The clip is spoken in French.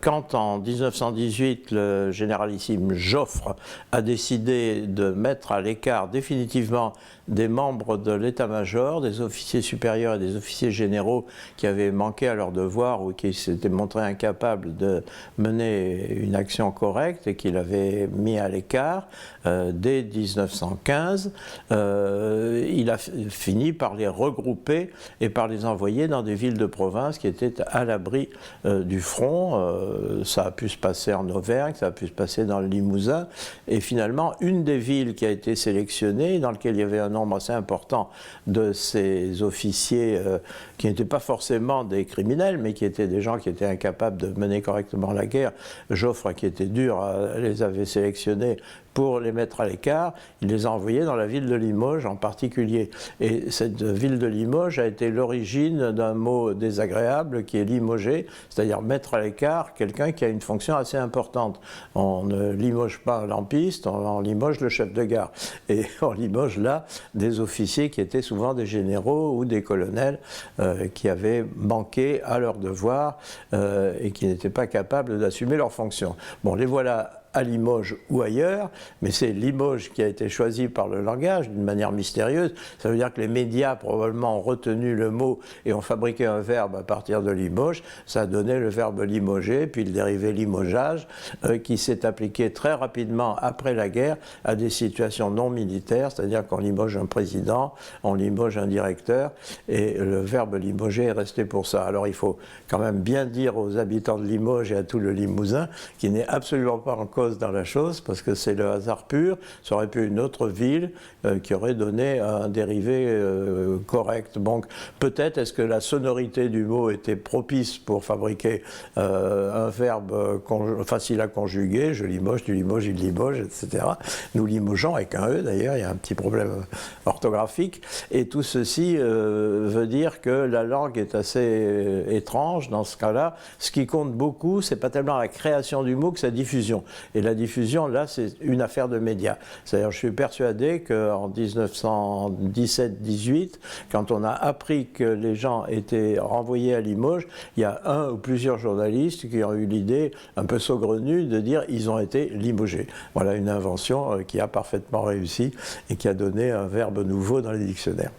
quand en 1918 le généralissime Joffre a décidé de mettre à l'écart définitivement des membres de l'état-major, des officiers supérieurs et des officiers généraux qui avaient manqué à leur devoir ou qui s'étaient montrés incapables de mener une action correcte et qu'il avait mis à l'écart dès 1915, il a fini par les regrouper et par les envoyer dans des villes de province qui étaient à l'abri du front. Ça a pu se passer en Auvergne, ça a pu se passer dans le Limousin, et finalement une des villes qui a été sélectionnée, dans laquelle il y avait un nombre assez important de ces officiers qui n'étaient pas forcément des criminels, mais qui étaient des gens qui étaient incapables de mener correctement la guerre. Joffre, qui était dur, les avait sélectionnés pour les mettre à l'écart. Il les a envoyés dans la ville de Limoges en particulier. Et cette ville de Limoges a été l'origine d'un mot désagréable qui est limogé, c'est-à-dire mettre à l'écart quelqu'un qui a une fonction assez importante. On ne limoge pas un lampiste, on limoge le chef de gare. Et on limoge là des officiers qui étaient souvent des généraux ou des colonels qui avaient manqué à leur devoir et qui n'étaient pas capables d'assumer leurs fonctions. Bon, les voilà à Limoges ou ailleurs, mais c'est Limoges qui a été choisi par le langage d'une manière mystérieuse. Ça veut dire que les médias probablement ont retenu le mot et ont fabriqué un verbe à partir de Limoges. Ça a donné le verbe limoger, puis le dérivé limogeage, qui s'est appliqué très rapidement après la guerre à des situations non militaires, c'est-à-dire qu'on limoge un président, on limoge un directeur, et le verbe limoger est resté pour ça. Alors il faut quand même bien dire aux habitants de Limoges et à tout le Limousin qu'il n'est absolument pas en cause dans la chose, parce que c'est le hasard pur. Ça aurait pu une autre ville qui aurait donné un dérivé correct. Donc peut-être est-ce que la sonorité du mot était propice pour fabriquer un verbe facile à conjuguer, je limoge, tu limoges, il limoge, etc. Nous limogeons avec un E d'ailleurs, il y a un petit problème orthographique, et tout ceci veut dire que la langue est assez étrange dans ce cas-là. Ce qui compte beaucoup, c'est pas tellement la création du mot que sa diffusion. Et la diffusion, là, c'est une affaire de médias. C'est-à-dire, je suis persuadé qu'en 1917-18, quand on a appris que les gens étaient renvoyés à Limoges, il y a un ou plusieurs journalistes qui ont eu l'idée, un peu saugrenue, de dire ils ont été limogés. Voilà une invention qui a parfaitement réussi et qui a donné un verbe nouveau dans les dictionnaires.